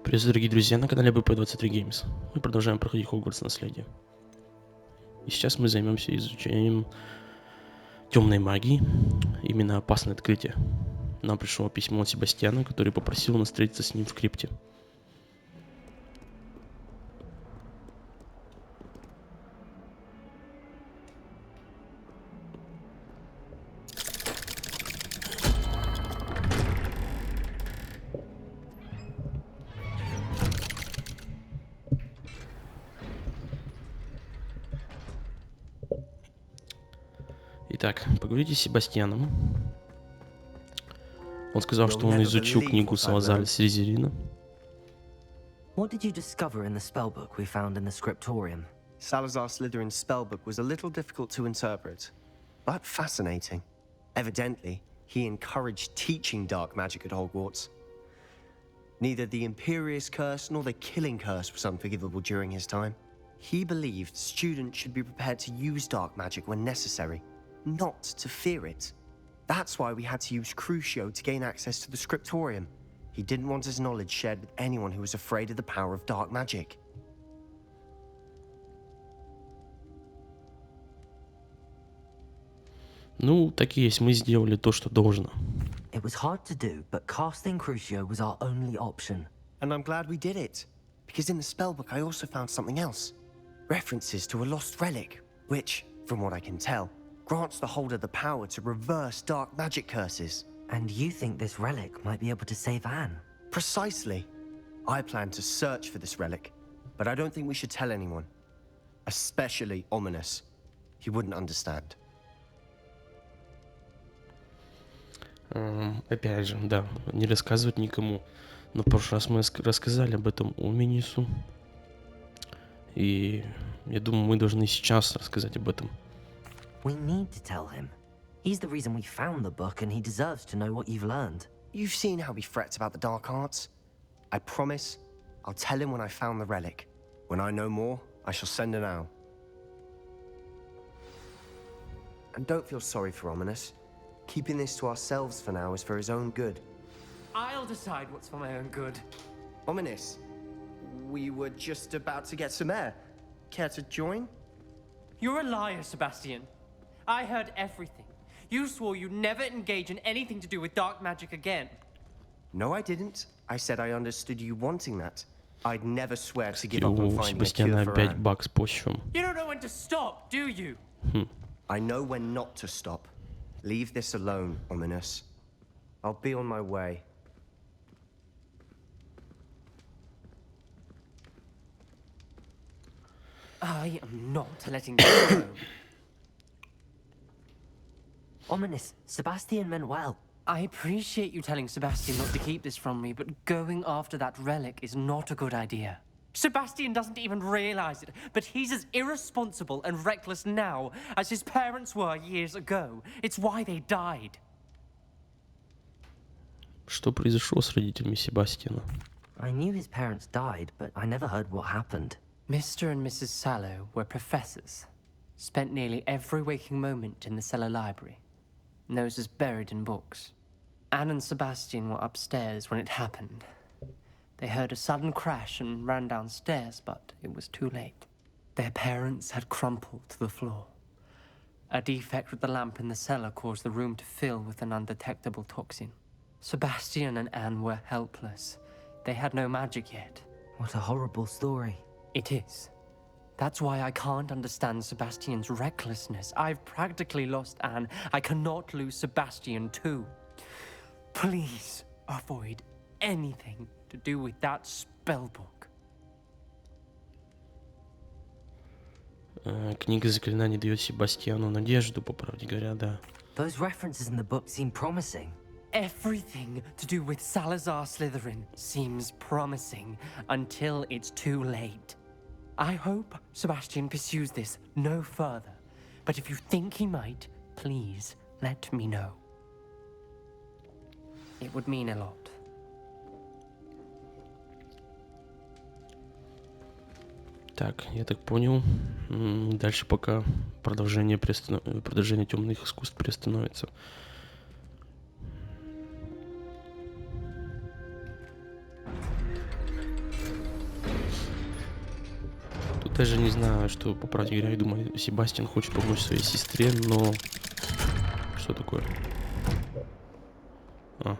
Приветствую, дорогие друзья, на канале BP23 Games. Мы продолжаем проходить Хогвартс наследие. И сейчас мы займемся изучением темной магии, именно опасное открытие. Нам пришло письмо от Себастьяна, который попросил нас встретиться с ним в крипте. Итак, поговорите с Себастьяном. Он сказал, что он изучил книгу Салазара Слизерина. What did you discover in the spellbook we found in the scriptorium? Salazar Slytherin's spellbook was a little difficult to interpret, but fascinating. Evidently, he encouraged teaching dark magic at Hogwarts. Neither the Imperious Curse nor the Killing Curse was unforgivable during his time. He believed students should be prepared to use dark magic when necessary, not to fear it. That's why we had to use Crucio to gain access to the scriptorium. He didn't want his knowledge shared with anyone who was afraid of the power of dark magic. Ну, так и есть, мы сделали то, что должно. It was hard to do, but casting Crucio was our only option. And I'm glad we did it, because in the spellbook I also found something else. References to a lost relic, which, from what I can tell, grants the holder the power to reverse dark magic curses. And you think this relic might be able to save Anne? Precisely. I plan to search for this relic, but I don't think we should tell anyone. Especially Ominous. He wouldn't understand. Опять же, да, не рассказывать никому. Но в прошлый раз мы рассказали об этом Оминису. И я думаю, мы должны сейчас рассказать об этом. We need to tell him. He's the reason we found the book, and he deserves to know what you've learned. You've seen how he frets about the dark arts. I promise I'll tell him when I found the relic. When I know more, I shall send an owl. And don't feel sorry for Ominous. Keeping this to ourselves for now is for his own good. I'll decide what's for my own good. Ominous, we were just about to get some air. Care to join? You're a liar, Sebastian. I heard everything. You swore you'd never engage in anything to do with dark magic again. No, I didn't. I said I understood you wanting that. I'd never swear to give И up on у finding a Себастьяна cure for опять Anne. баг с почвом. You don't know when to stop, do you? I know when not to stop. Leave this alone, Ominous. I'll be on my way. I am not letting this go. Ominous, Sebastian meant well. I appreciate you telling Sebastian not to keep this from me, but going after that relic is not a good idea. Sebastian doesn't even realize it, but he's as irresponsible and reckless now as his parents were years ago. It's why they died. Что произошло с родителями Себастьяна? I knew his parents died, but I never heard what happened. Mr. and Mrs. Sallow were professors. Spent nearly every waking moment in the cellar library. Noses buried in books. Anne and Sebastian were upstairs when it happened. They heard a sudden crash and ran downstairs, but it was too late. Their parents had crumpled to the floor. A defect with the lamp in the cellar caused the room to fill with an undetectable toxin. Sebastian and Anne were helpless. They had no magic yet. What a horrible story. It is. That's why I can't understand Sebastian's recklessness. I've practically lost Anne. I cannot lose Sebastian too. Please avoid anything to do with that spellbook. Книга заклинаний дает Себастьяну надежду, по правде говоря, да. Those references in the book seem promising. Everything to do with Salazar Slytherin seems promising until it's too late. I hope Sebastian pursues this no further, but if you think he might, please let me know. It would mean a lot. Так, я так понял. Дальше пока продолжение темных искусств приостановится. Даже не знаю, что, по правде говоря, я думаю, Себастьян хочет помочь своей сестре, но... Что такое? А.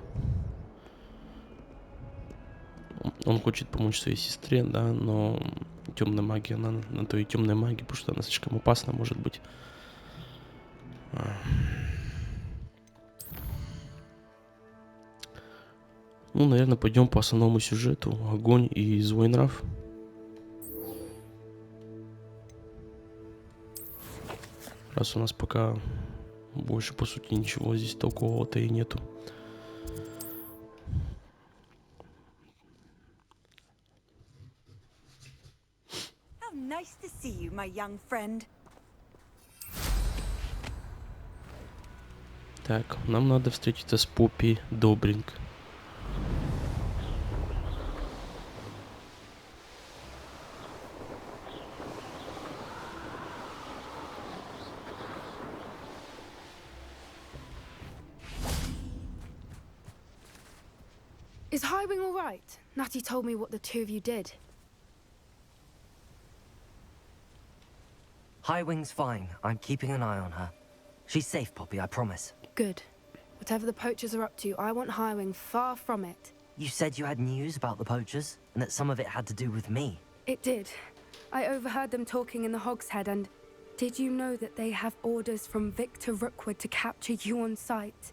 Он хочет помочь своей сестре, да, но темная магия, она на то и темная магия, потому что она слишком опасна, может быть. Ну, наверное, пойдем по основному сюжету. Огонь и злой нрав. Раз у нас пока больше, по сути, ничего здесь толкового-то и нету. How nice to see you, my young friend. Так, нам надо встретиться с Поппи Добринг. Is Highwing all right? Natty told me what the two of you did. Highwing's fine. I'm keeping an eye on her. She's safe, Poppy, I promise. Good. Whatever the poachers are up to, I want Highwing far from it. You said you had news about the poachers, and that some of it had to do with me. It did. I overheard them talking in the Hogshead, and did you know that they have orders from Victor Rookwood to capture you on sight?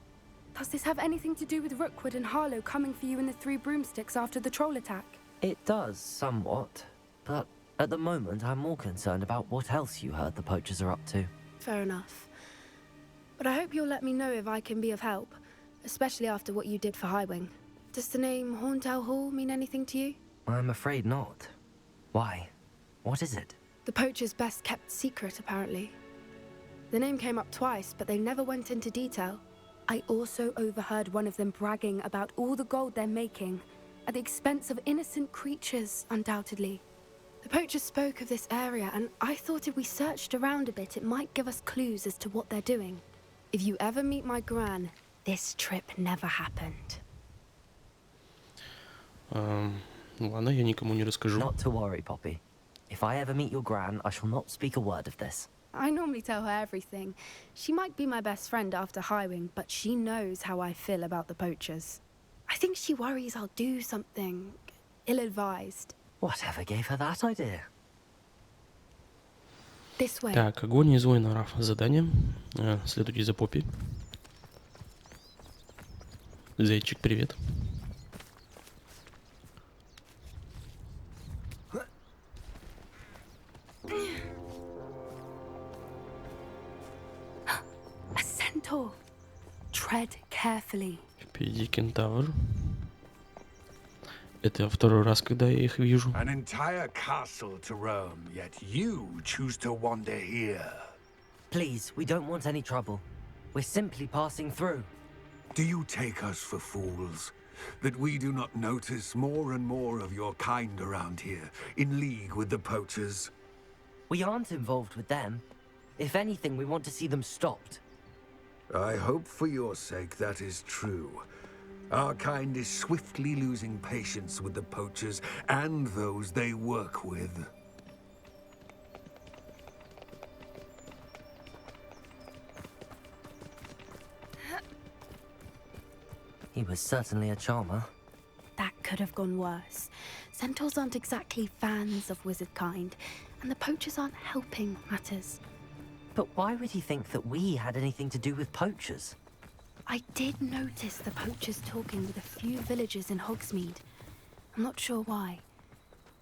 Does this have anything to do with Rookwood and Harlow coming for you in the Three Broomsticks after the troll attack? It does, somewhat. But at the moment, I'm more concerned about what else you heard the poachers are up to. Fair enough. But I hope you'll let me know if I can be of help, especially after what you did for Highwing. Does the name Horntail Hall mean anything to you? I'm afraid not. Why? What is it? The poacher's best kept secret, apparently. The name came up twice, but they never went into detail. I also overheard one of them bragging about all the gold they're making, at the expense of innocent creatures, undoubtedly. The poacher spoke of this area, and I thought if we searched around a bit, it might give us clues as to what they're doing. If you ever meet my gran, this trip never happened. Ладно, я никому не расскажу. Not to worry, Poppy. If I ever meet your gran, I shall not speak a word of this. I normally tell her everything. She might be my best friend after Highwing, but she knows how I feel about the poachers. I think she worries I'll do something ill-advised. Whatever gave her that idea? This way. Так, огонь и злой нрав. Задание. Следуйте за Поппи. Зайчик, привет. A centaur. Tread carefully. Впереди кентавр. Это второй раз, когда я их вижу. An entire castle to roam, yet you choose to wander here. Please, we don't want any trouble. We're simply passing through. Do you take us for fools? That we do not notice more and more of your kind around here, in league with the poachers? We aren't involved with them. If anything, we want to see them stopped. I hope for your sake that is true. Our kind is swiftly losing patience with the poachers and those they work with. He was certainly a charmer. That could have gone worse. Centaurs aren't exactly fans of wizard kind, and the poachers aren't helping matters. But why would he think that we had anything to do with poachers? I did notice the poachers talking with a few villagers in Hogsmeade. I'm not sure why.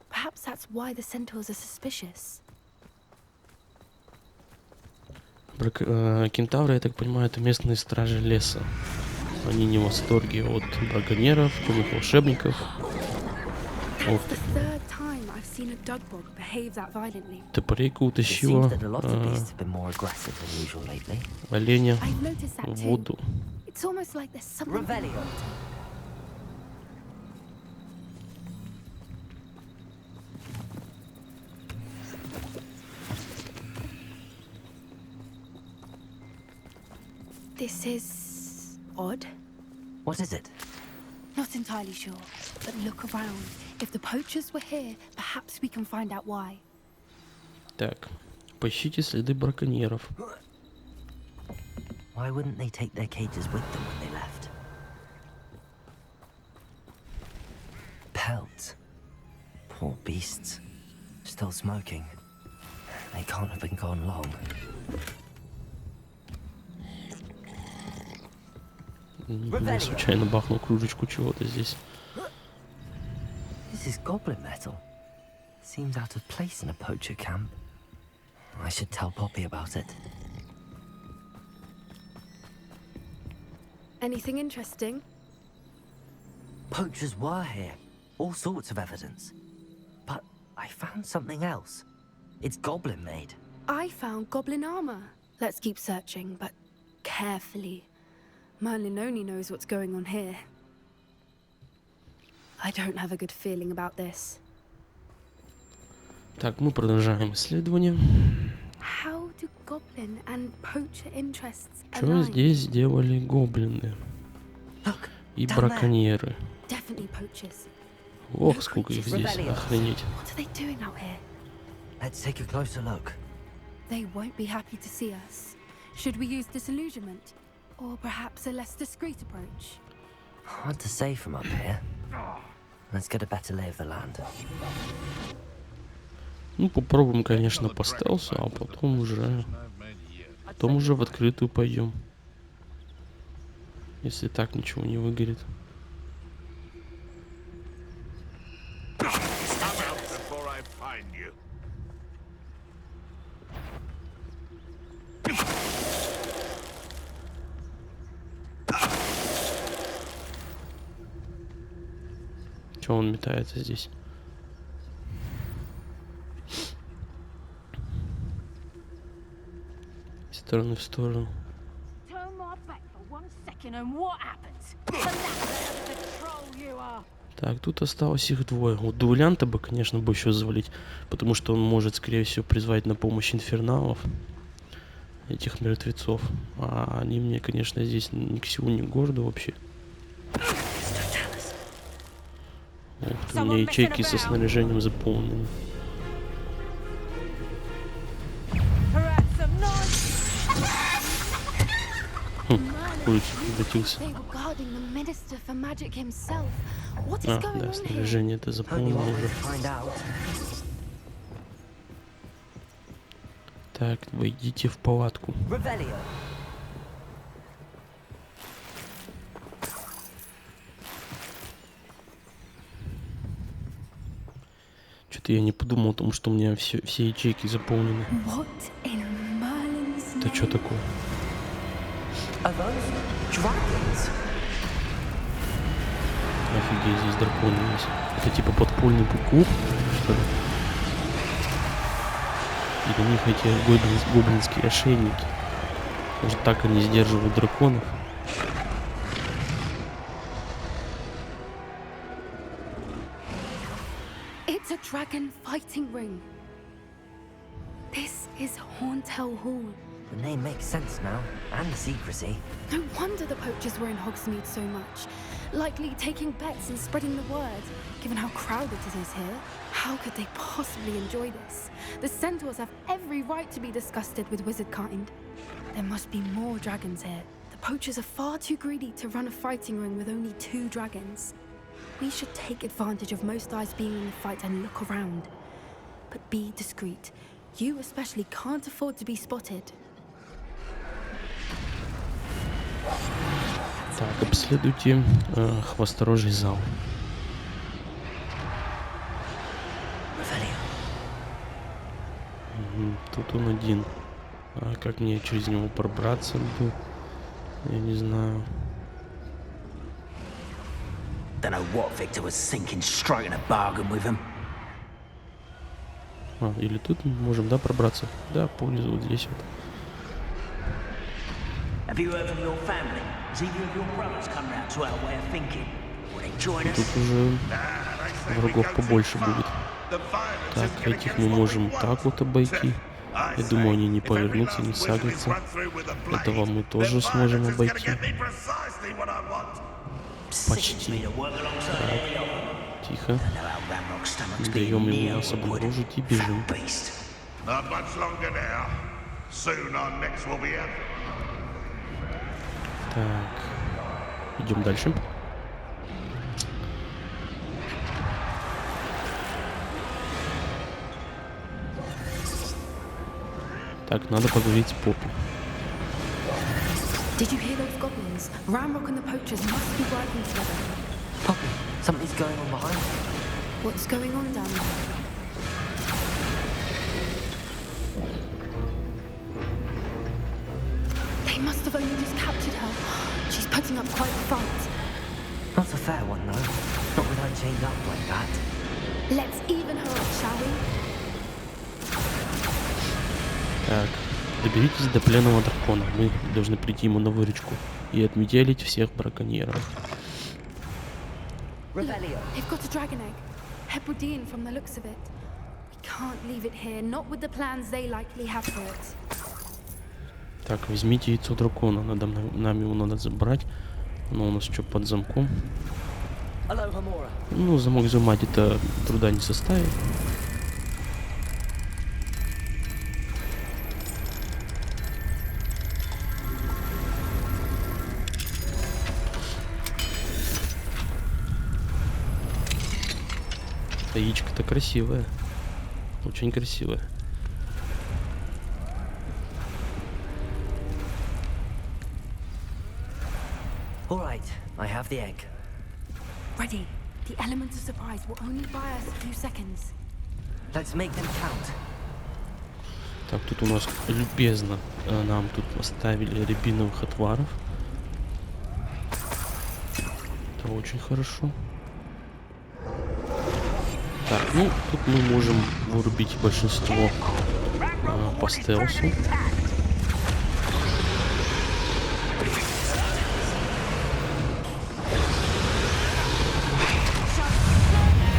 Perhaps that's why the centaurs are suspicious. Кентавры, я так понимаю, это местные стражи леса. Они не в восторге от браконьеров, темных волшебников. That's the third time I've seen a dugbog behave that violently. Топорейка It утащила seems that a lot of beasts have been more aggressive than usual lately. оленя I've noticed that в too. воду. It's almost like there's something. Revelio. This is odd. What is it? Not entirely sure, but look around. If the poachers were here, perhaps we can find out why. Так, поищите следы браконьеров. Why wouldn't they take their cages with them when they left? Pelts. Poor beasts. Still smoking. They can't have been gone long. Я случайно бахнул кружечку чего-то здесь. This is goblin metal. Seems out of place in a poacher camp. I should tell Poppy about it. Anything interesting? Poachers were here. All sorts of evidence. But I found something else. It's goblin made. I found goblin armor. Let's keep searching, but carefully. Merlin only knows what's going on here. I don't have a good feeling about this. Так, мы продолжаем исследование. How do goblin and poacher interests Что align? здесь делали гоблины Look, и down there. браконьеры? Definitely poachers. Ох, сколько их здесь, охренеть. What are they doing out here? Let's take a closer look. They won't be happy to see us. Should we use disillusionment? Or perhaps a less discreet approach? Hard to say from up here. Let's get a better lay of the land. Ну, попробуем, конечно, по стелсу, а потом уже в открытую пойдем. Если так ничего не выгорит. Чё он метается здесь? Из стороны в сторону. Turn my back for 1 second and what happens? The troll you are. Так, тут осталось их двое. Вот дуэлянта бы, конечно, бы еще завалить, потому что он может, скорее всего, призвать на помощь инферналов, этих мертвецов. А они мне, конечно, здесь ни к силу, ни к городу вообще. Эх, у меня ячейки со снаряжением заполнены. Курочка превратился. They were guarding the minister for magic himself. What is А, going да, on here? снаряжение это Only заполнено one way уже. to find out. Так, вы идите в палатку. Revelio. Что-то я не подумал о том, что у меня все ячейки заполнены. What in Merlin's Это что name? такое? Are those dragons? Офигеть, здесь драконы есть. Это типа подпольный клуб, что ли? И у них эти гоблинские ошейники. Может, так они сдерживают драконов? It's a dragon fighting ring. This is Hauntel Hall. The name makes sense now, and the secrecy. No wonder the poachers were in Hogsmeade so much. Likely taking bets and spreading the word, given how crowded it is here. How could they possibly enjoy this? The centaurs have every right to be disgusted with wizard kind. There must be more dragons here. The poachers are far too greedy to run a fighting ring with only 2 dragons. We should take advantage of most eyes being in the fight and look around. But be discreet. You especially can't afford to be spotted. Так, обследуйте хвосторожий зал. Revelio. Тут он один. А как мне через него пробраться будет? Я не знаю. Don't know what Victor was thinking, striking a bargain with him. А, или тут мы можем, да, пробраться? Да, пользу вот здесь вот. Have you heard from your family? Has either of your brothers come round to our way of thinking? Will they join us? Тут уже врагов побольше будет. Так, этих мы можем так вот обойти. Я думаю, они не повернутся, не сагнутся. Этого мы тоже сможем обойти. Почти. Так, тихо. Даем ему нас обнаружить и бежим. Not much longer now. Soon our necks will be out. Так, идем дальше. Так, надо поговорить с Поппи. Did you hear those goblins? Ramrock and the poachers must be working together. Poppy, something's going on behind you. What's going on down there? They must have only just captured her. She's putting up quite a fight. Not a fair one, though. Not with her chained up like that. Let's even her up, shall we? Так, доберитесь до пленного дракона. Мы должны прийти ему на выручку и отметелить всех браконьеров. They've got a dragon egg. Hebridean from the looks of it. We can't leave it here, not with the plans they likely have for it. Так, возьмите яйцо дракона. Нам его надо забрать. Но у нас что, под замком? Ну, замок взломать это труда не составит. Яичко-то красивое. Очень красивое. All right, I have the egg. Ready. The element of surprise will only buy us a few seconds. Let's make them count. Так, тут у нас любезно нам тут оставили рябиновых отваров. Это очень хорошо. Так, ну, тут мы можем вырубить большинство по стелсу.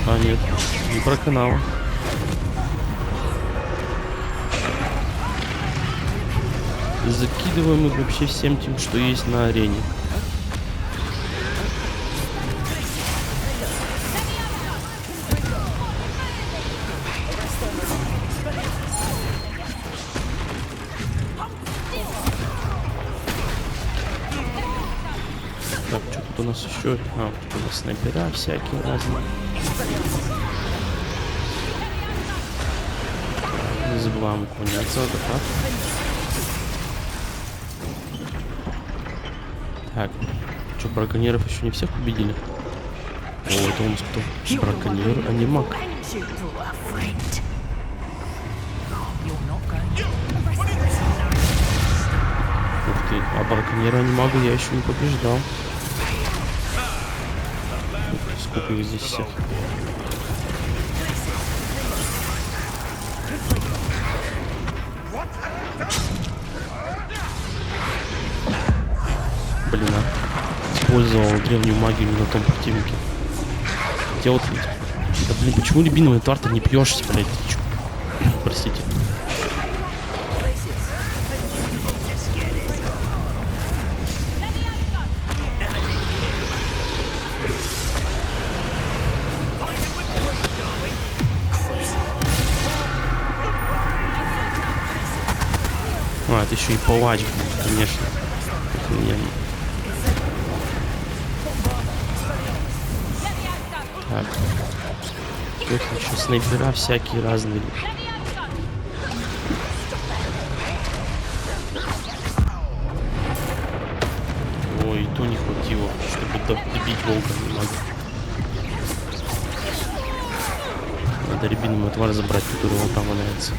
А, нет, не проканало. Закидываем их вообще всем тем, что есть на арене. Так, что тут у нас еще? А, тут у нас снайпера всякие разные. Не забываем уклоняться, да так. Так, что, браконьеров еще не всех победили? О, это у нас кто? Браконьер, а не маг. Ух ты, а браконьера, а не мага я еще не побеждал. Сколько их здесь всех? Блин, а. Использовал древнюю магию на том противнике. Делать ведь. Да блин, почему рябиновый твар ты не пьешься, блядь? Ты чё? Простите. А, это еще и палач, конечно. Охрененно. Так. Тут еще снайпера всякие разные. Ой, и то не хватило, чтобы добить волка немного. Надо рябиновый отвар забрать, который вот там валяется.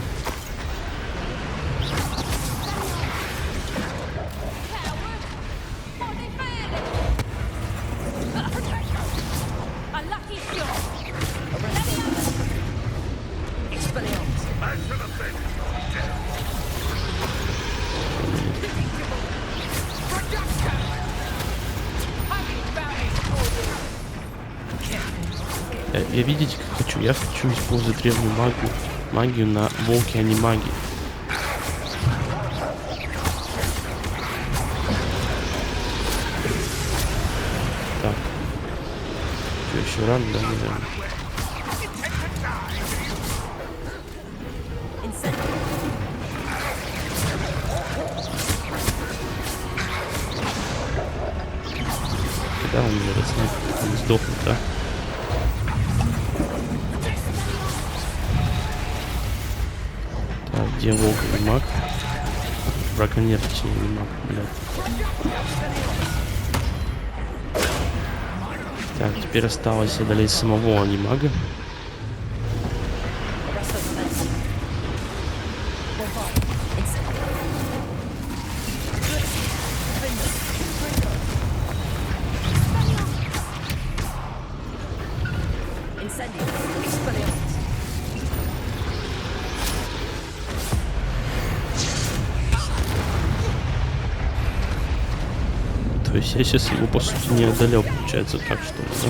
Я видите, как хочу? Я хочу использовать древнюю магию на волке, а не магии. Так. Что, еще рано, да, наверное? Да, он этот снайпер не сдохнет, да? Так, где волк и маг? Браконьер, точнее, не маг, блядь. Так, теперь осталось одолеть самого анимага. То есть я сейчас его по сути не одолел, получается так, что ли, да?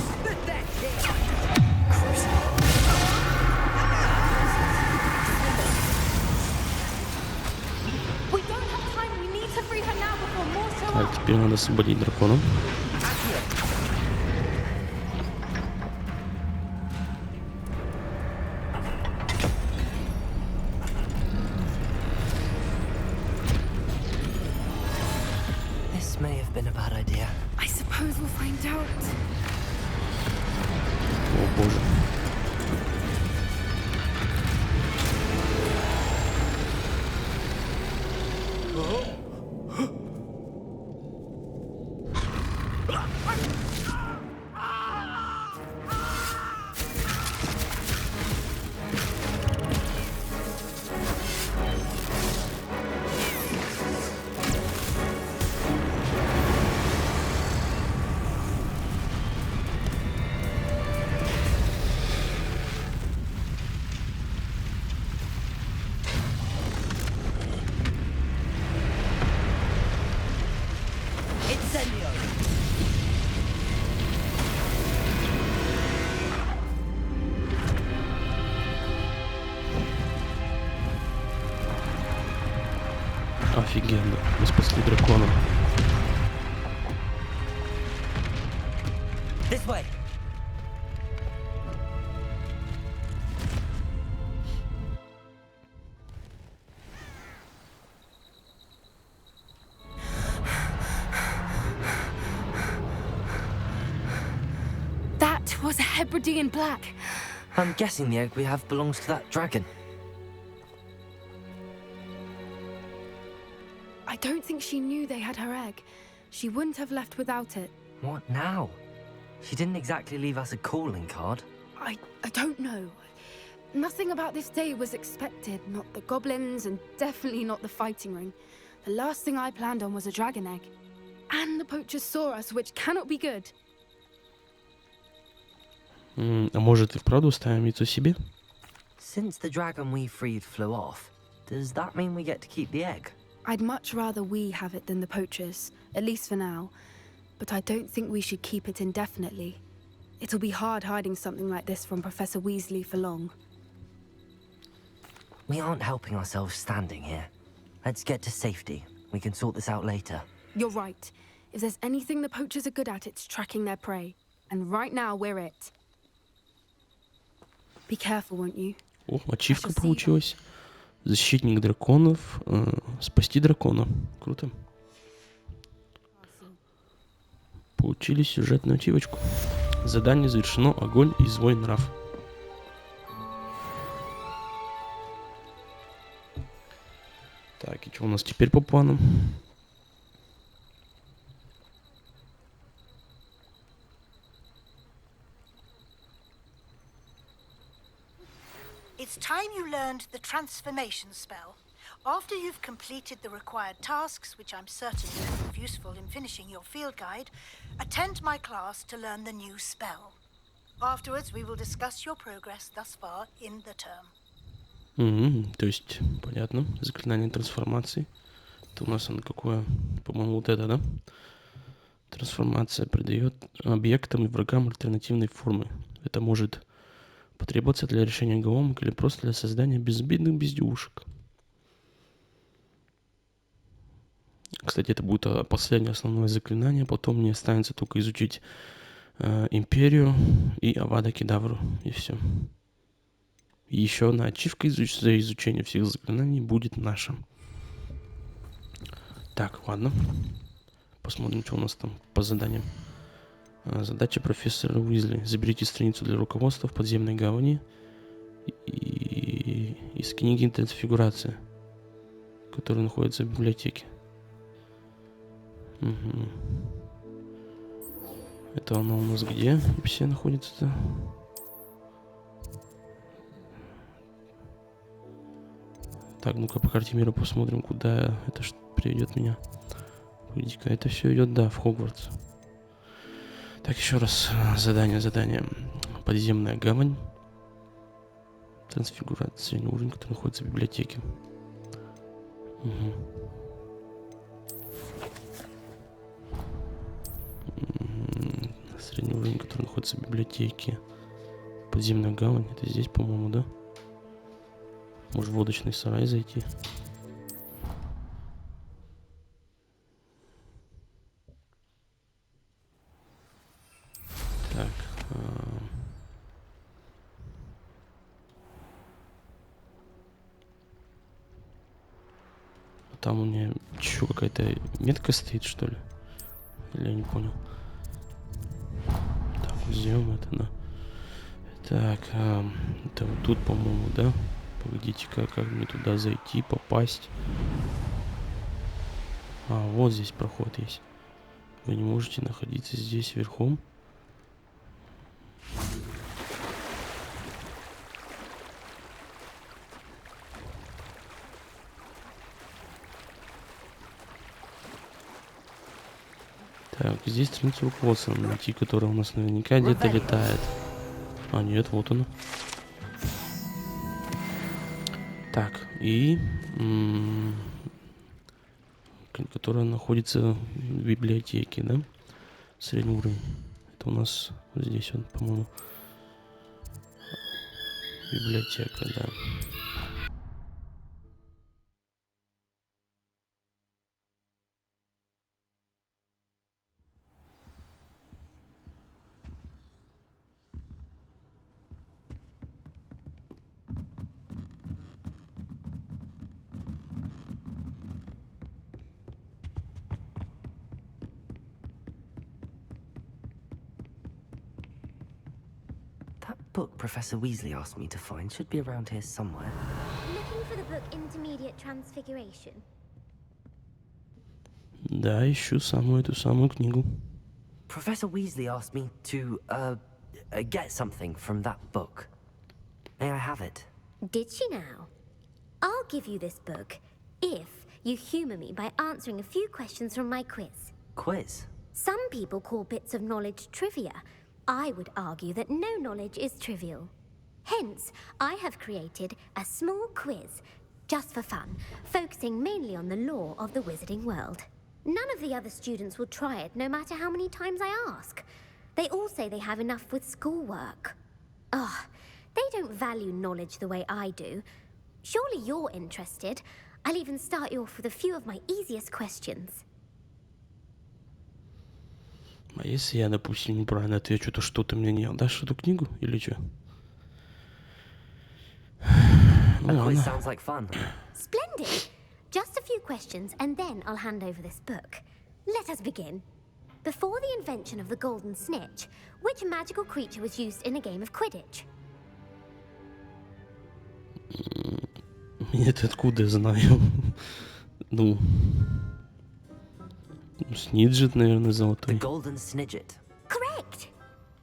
Так, теперь надо освободить дракона. This may have been a bad idea. I suppose we'll find out. О боже. Офигенно, мы спасли дракона. This way. That was a Hebridean black. I'm guessing the egg we have belongs to that dragon. I don't think she knew they had her egg. She wouldn't have left without it. What now? She didn't exactly leave us a calling card. I don't know. Nothing about this day was expected. Not the goblins, and definitely not the fighting ring. The last thing I planned on was a dragon egg. And the poachers saw us, which cannot be good. А может и вправду оставим яйцо себе? Since the dragon we freed flew off, does that mean we get to keep the egg? I'd much rather we have it than the poachers, at least for now. But I don't think we should keep it indefinitely. It'll be hard hiding something like this from Professor Weasley for long. We aren't helping ourselves standing here. Let's get to safety. We can sort this out later. You're right. If there's anything the poachers are good at, it's tracking their prey. And right now, we're it. Be careful, won't you? О, ачивка получилась. Защитник драконов. Спасти дракона. Круто. Получили сюжетную ачивочку. Задание завершено. Огонь и злой нрав. Так, и что у нас теперь по планам? It's time you learned the transformation spell. After you've completed the required tasks, which I'm certain will prove useful in finishing your field guide, attend my class to learn the new spell. Afterwards, we will discuss your progress thus far in the term. То есть, понятно, заклинание трансформации. Это у нас оно какое? По-моему, вот это, да? Трансформация придает объектам и врагам альтернативной формы. Это может потребоваться для решения головок или просто для создания безобидных безделушек. Кстати, это будет последнее основное заклинание. Потом мне останется только изучить Империю и Авада Кедавру. И все. И еще одна ачивка за изучение всех заклинаний будет наша. Так, ладно. Посмотрим, что у нас там по заданиям. Задача профессора Уизли. Заберите страницу для руководства в подземной гавани и из книги «Трансфигурация», которая находится в библиотеке. Угу. Это она у нас где вообще находится-то? Так, ну-ка по карте мира посмотрим, куда это приведет меня. Погоди-ка, это все идет, да, в Хогвартс. Так, еще раз. Задание. Подземная гавань. Трансфигурация. Средний уровень, который находится в библиотеке. Угу. Средний уровень, который находится в библиотеке. Подземная гавань. Это здесь, по-моему, да? Может, в водочный сарай зайти? Так. Там у меня еще какая-то метка стоит, что ли? Или я не понял. Так, сделаем это, да. Так, это вот тут, по-моему, да? Погодите-ка, как мне туда зайти, попасть? Вот здесь проход есть. Вы не можете находиться здесь верхом. Так, здесь страница руководства найти, которая у нас наверняка где-то летает. Нет, вот она. Так, и... которая находится в библиотеке, да? Средний уровень. Это у нас вот здесь вот, по-моему, библиотека, да. Book Professor Weasley asked me to find should be around here somewhere. Looking for the book Intermediate Transfiguration? Да, ищу эту самую книгу. Professor Weasley asked me to, get something from that book. May I have it? Did she now? I'll give you this book if you humor me by answering a few questions from my quiz. Quiz? Some people call bits of knowledge trivia. I would argue that no knowledge is trivial. Hence, I have created a small quiz, just for fun, focusing mainly on the lore of the wizarding world. None of the other students will try it, no matter how many times I ask. They all say they have enough with schoolwork. They don't value knowledge the way I do. Surely you're interested. I'll even start you off with a few of my easiest questions. А если я, допустим, неправильно отвечу, то что ты мне не отдашь эту книгу или что? Sounds like fun. Splendid! Just a few questions and then I'll hand over this book. Let us begin. Before the invention of the golden snitch, which magical creature was used in a game of Quidditch? Нет, откуда я знаю? Ну... Сниджет, наверное, золотой. The golden snidget. Correct.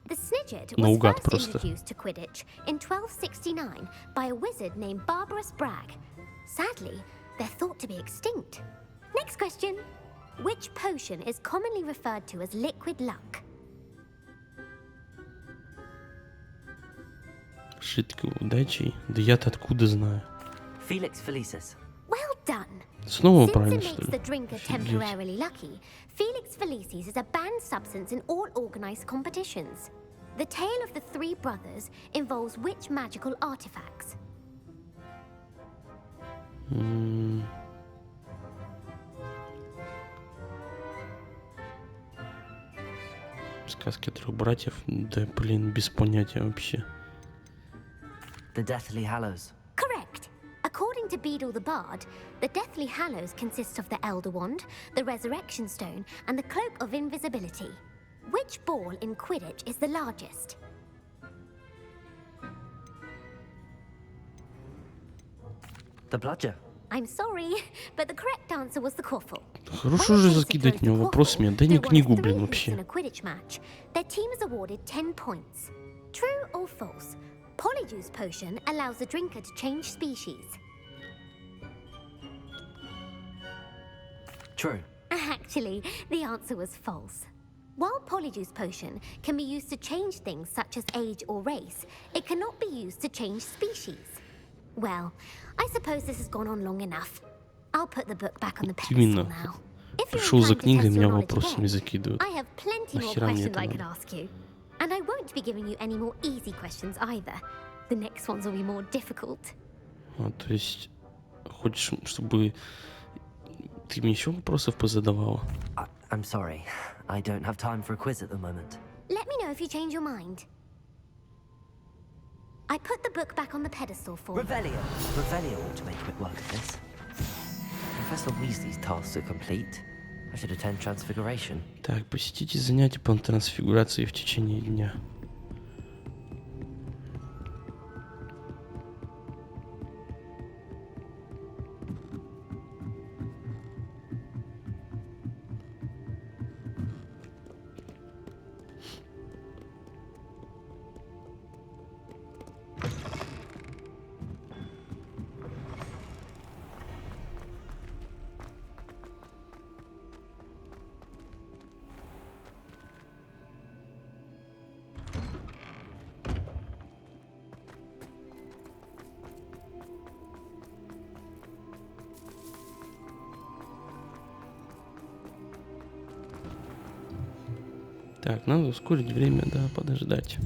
The snidget was Наугад first просто. introduced to Quidditch in 1269 by a wizard named Barbarous Bragg. Sadly, they're thought to be extinct. Next question. Which potion is commonly referred to as liquid luck? Шитка удачи? Да я-то откуда знаю? Felix Felicis. Well done. Снова Since правильно, it что makes ли? the drinker temporarily lucky, Felix Felicis is a banned substance in all organized competitions. The tale of the three brothers involves which magical artifacts? Сказки трех братьев? Да, блин, без понятия вообще. The Deathly Hallows. Correct. According to Beedle the Bard, the Deathly Hallows consists of the Elder Wand, the Resurrection Stone, and the Cloak of Invisibility. Which ball in Quidditch is the largest? The bludger. I'm sorry, but the correct answer was the quaffle. Хорошо же закидать в него вопросами. Дай мне книгу, блин, In вообще. a Quidditch match, their team is awarded 10 points. True or false? Polyjuice potion allows the drinker to change species. True. Actually, the answer was false. While Polyjuice potion can be used to change things such as age or race, it cannot be used to change species. Well, I suppose this has gone on long enough. I'll put the book back on the pedestal Именно. now. If you're Пришел за inclined to книгой, test меня your knowledge вопросами again, закидывают. I have plenty more Нахера мне questions это I could надо? ask you. And I won't be giving you any more easy questions either. The next ones will be more difficult. А, то есть, хочешь, чтобы ты мне еще вопросов позадавала? I'm sorry. I don't have time for a quiz at the moment. Let me know if you change your mind. I put the book back on the pedestal for you. Revelio. Revelio ought to make quick work of this. Professor Weasley's tasks are complete. I should attend Transfiguration. Так, посетите занятия по трансфигурации в течение дня. Так, надо ускорить время, да, подождать.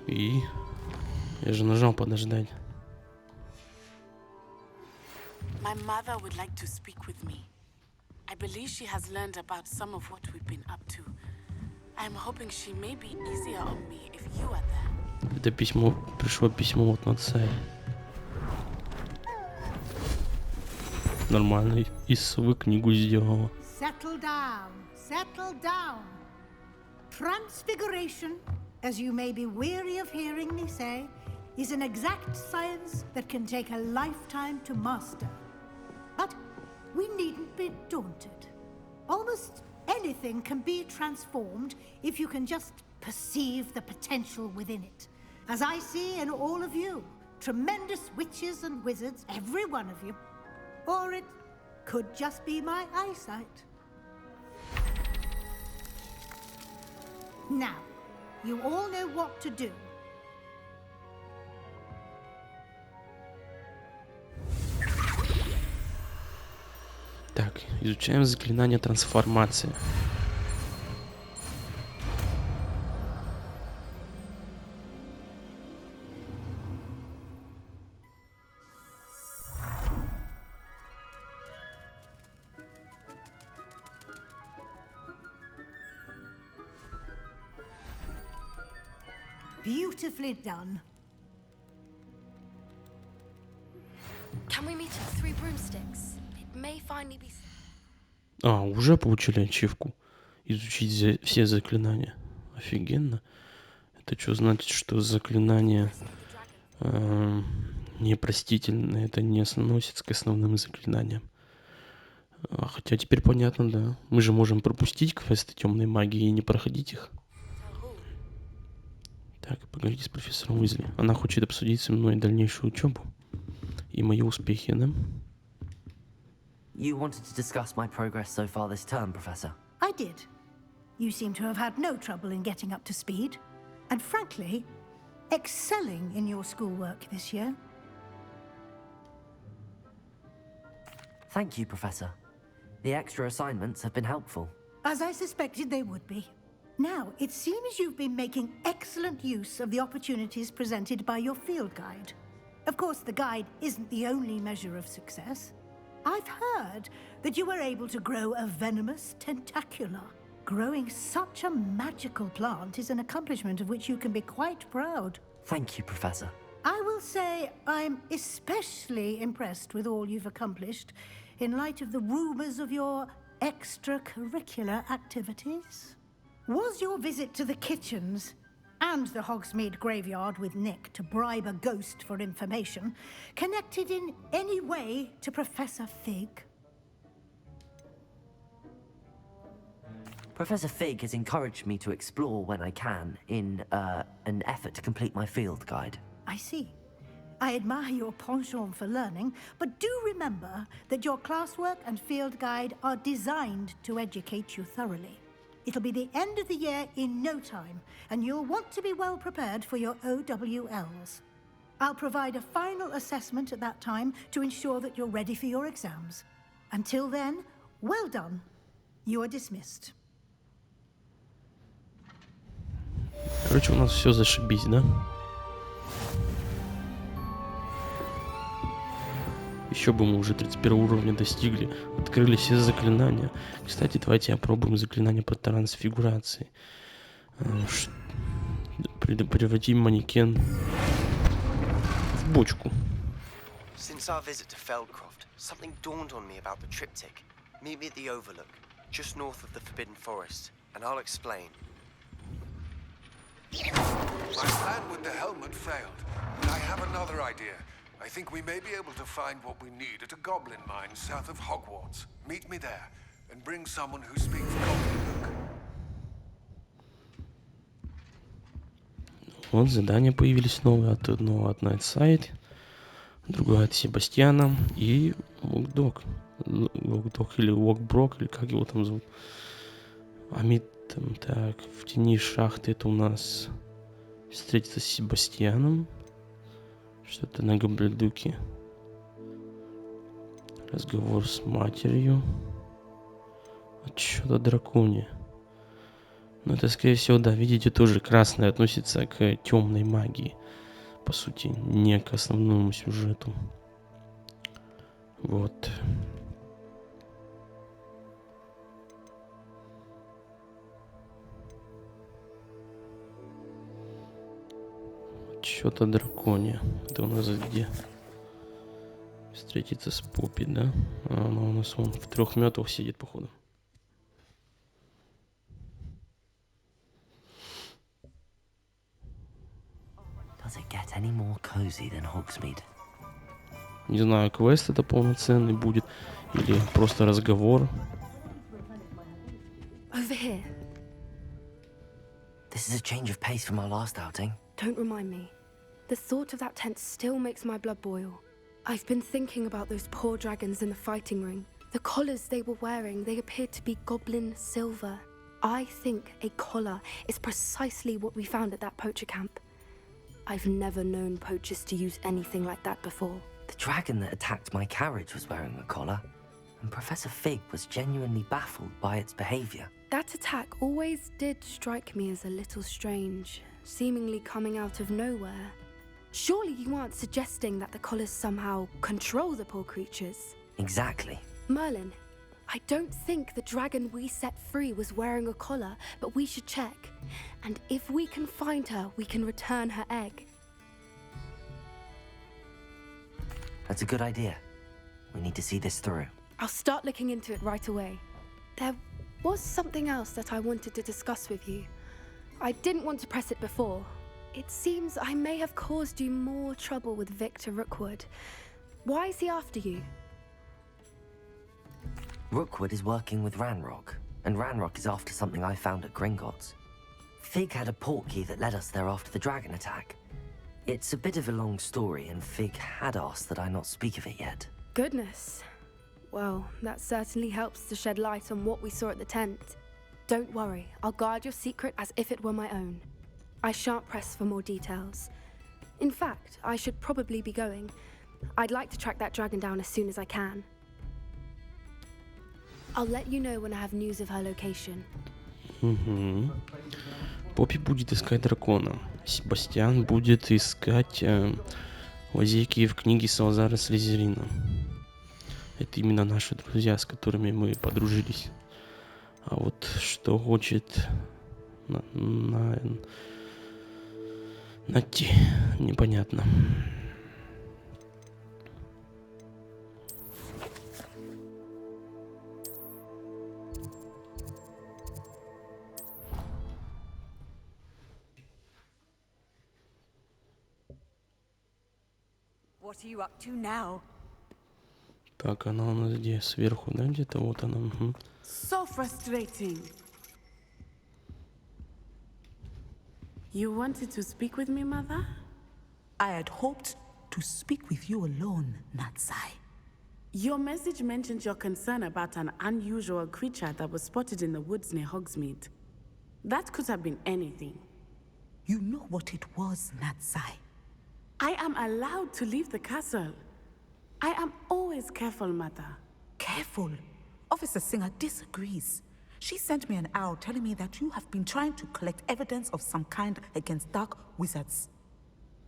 И я же нажал подождать. My mother would like to speak with me. I believe she has learned about some of what we've been up to. I'm hoping she may be easier on me if you are there. Это письмо, пришло письмо от отца. Нормально, из совы книгу сделала. Settle down, settle down. Transfiguration, as you may be weary of hearing me say, is an exact science that can take a lifetime to master. But we needn't be daunted. Almost anything can be transformed if you can just perceive the potential within it. As I see in all of you, tremendous witches and wizards, every one of you. Or it could just be my eyesight. Now, you all know what to do. Так, изучаем заклинание трансформации. Beautifully done. Can we meet at 3 broomsticks? It may finally be... А, уже получили ачивку. Изучить все заклинания. Офигенно. Это что значит, что заклинания непростительные, это не относится к основным заклинаниям. Хотя теперь понятно, да. Мы же можем пропустить квесты темной магии и не проходить их. Так, поговорите с профессором Уизли. Она хочет обсудить со мной дальнейшую учебу и мои успехи, да? You wanted to discuss my progress so far this term, Professor. I did. You seem to have had no trouble in getting up to speed. And frankly, excelling in your schoolwork this year. Thank you, Professor. The extra assignments have been helpful. As I suspected they would be. Now, it seems you've been making excellent use of the opportunities presented by your field guide. Of course, the guide isn't the only measure of success. I've heard that you were able to grow a venomous tentacula. Growing such a magical plant is an accomplishment of which you can be quite proud. Thank you, Professor. I will say I'm especially impressed with all you've accomplished in light of the rumors of your extracurricular activities? Was your visit to the kitchens and the Hogsmeade graveyard with Nick to bribe a ghost for information connected in any way to Professor Fig? Professor Fig has encouraged me to explore when I can in an effort to complete my field guide. I see. I admire your penchant for learning, but do remember that your classwork and field guide are designed to educate you thoroughly. It'll be the end of the year in no time, and you'll want to be well prepared for your OWLs. I'll provide a final assessment at that time to ensure that you're ready for your exams. Until then, well done. You are dismissed. Короче, у нас все зашибись, да? Еще бы мы уже 31 уровня достигли. Открыли все заклинания. Кстати, давайте опробуем заклинание по трансфигурации. Превратим манекен в бочку. Since our visit to Feldcroft, something dawned on me about the triptych. Meet me at the Overlook, just north of the Forbidden Forest, and I'll explain. My plan with the helmet failed, but I have another idea. I think we may be able to find what we need at a goblin mine south of Hogwarts. Meet me there, and bring someone who speaks Goblin. Вот задания появились новые. Одно от Найтсайд, другое от Себастьяна и Вокдог. Вокдог или Вокброк, или как его там зовут. Так, в тени шахты это у нас встретиться с Себастьяном. Что-то на Гобледуке. Разговор с матерью. Отчет о драконе. Ну, это, скорее всего, да, видите, тоже красное относится к темной магии. По сути, не к основному сюжету. Вот. Отчет о драконе. Это у нас где? Встретиться с Поппи, да? А она у нас вон в 3 метрах сидит, походу. Does it get any more cozy than Hogsmeade? Не знаю, квест это полноценный будет или просто разговор. Over here. This is a change of pace from our last outing. Don't remind me. The thought of that tent still makes my blood boil. I've been thinking about those poor dragons in the fighting ring. The collars they were wearing, they appeared to be goblin silver. I think a collar is precisely what we found at that poacher camp. I've never known poachers to use anything like that before. The dragon that attacked my carriage was wearing a collar, and Professor Fig was genuinely baffled by its behavior. That attack always did strike me as a little strange, seemingly coming out of nowhere. Surely you aren't suggesting that the collars somehow control the poor creatures? Exactly. Merlin, I don't think the dragon we set free was wearing a collar, but we should check. And if we can find her, we can return her egg. That's a good idea. We need to see this through. I'll start looking into it right away. There was something else that I wanted to discuss with you. I didn't want to press it before. It seems I may have caused you more trouble with Victor Rookwood. Why is he after you? Rookwood is working with Ranrock, and Ranrock is after something I found at Gringotts. Fig had a portkey that led us there after the dragon attack. It's a bit of a long story, and Fig had asked that I not speak of it yet. Goodness. Well, that certainly helps to shed light on what we saw at the tent. Don't worry, I'll guard your secret as if it were my own. I shan't press for more details. In fact, I should probably be going. I'd like to track that dragon down as soon as I can. I'll let you know when I have news of her location. Угу. Поппи будет искать дракона. Себастьян будет искать лазейки в книге Салазара Слизерина. Это именно наши друзья, с которыми мы подружились. А вот что хочет Натти, непонятно. What are you up to now? Так, она у нас где? Сверху, да, где-то? Вот она. Угу. So frustrating. You wanted to speak with me, Mother? I had hoped to speak with you alone, Natsai. Your message mentioned your concern about an unusual creature that was spotted in the woods near Hogsmeade. That could have been anything. You know what it was, Natsai. I am allowed to leave the castle. I am always careful, Mother. Careful? Officer Singer disagrees. She sent me an owl telling me that you have been trying to collect evidence of some kind against dark wizards.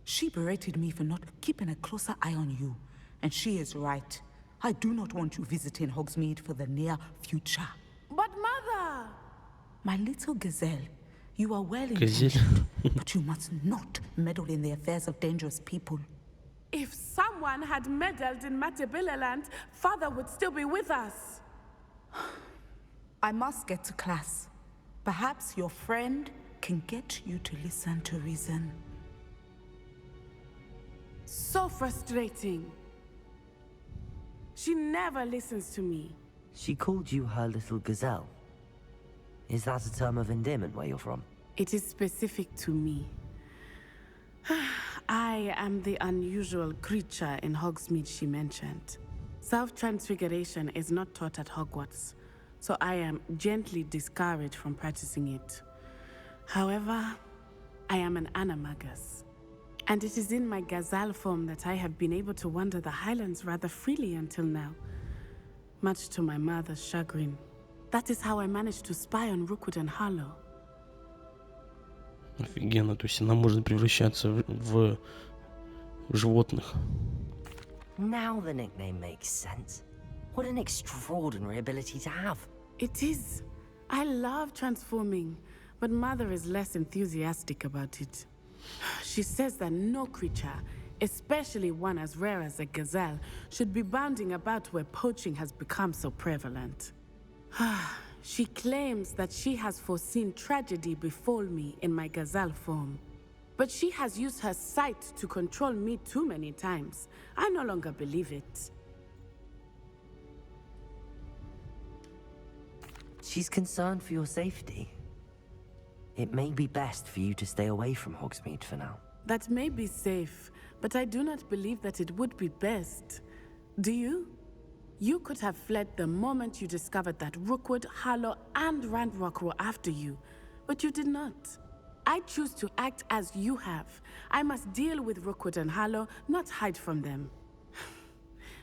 She berated me for not keeping a closer eye on you. And she is right. I do not want you visiting Hogsmeade for the near future. But Mother! My little gazelle, you are well intentioned, but you must not meddle in the affairs of dangerous people. If someone had meddled in Matabeleland, Father would still be with us. I must get to class. Perhaps your friend can get you to listen to reason. So frustrating. She never listens to me. She called you her little gazelle. Is that a term of endearment where you're from? It is specific to me. I am the unusual creature in Hogsmeade she mentioned. Self-transfiguration is not taught at Hogwarts, so I am gently discouraged from practicing it. However, I am an animagus, and it is in my gazelle form that I have been able to wander the Highlands rather freely until now, much to my mother's chagrin. That is how I managed to spy on Rookwood and Harlow. Офигенно, то есть она может превращаться в животных. Now the nickname makes sense. What an extraordinary ability to have. It is. I love transforming, but Mother is less enthusiastic about it. She says that no creature, especially one as rare as a gazelle, should be bounding about where poaching has become so prevalent. She claims that she has foreseen tragedy befall me in my gazelle form. But she has used her sight to control me too many times. I no longer believe it. She's concerned for your safety. It may be best for you to stay away from Hogsmeade for now. That may be safe, but I do not believe that it would be best. Do you? You could have fled the moment you discovered that Rookwood, Harlow, and Ranrock were after you, but you did not. I choose to act as you have. I must deal with Rookwood and Harlow, not hide from them.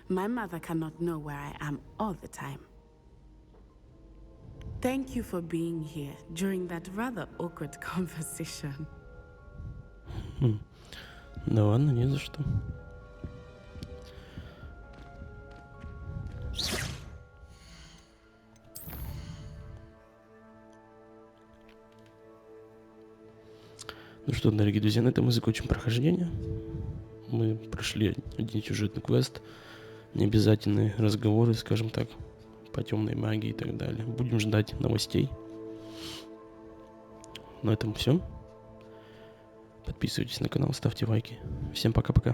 My mother cannot know where I am all the time. Thank you for being here during that rather awkward conversation. Да ладно, не за что. Ну что, дорогие друзья, на этом мы закончим прохождение. Мы прошли один сюжетный квест, необязательные разговоры, скажем так, по темной магии и так далее. Будем ждать новостей. На этом все. Подписывайтесь на канал, ставьте лайки. Всем пока-пока.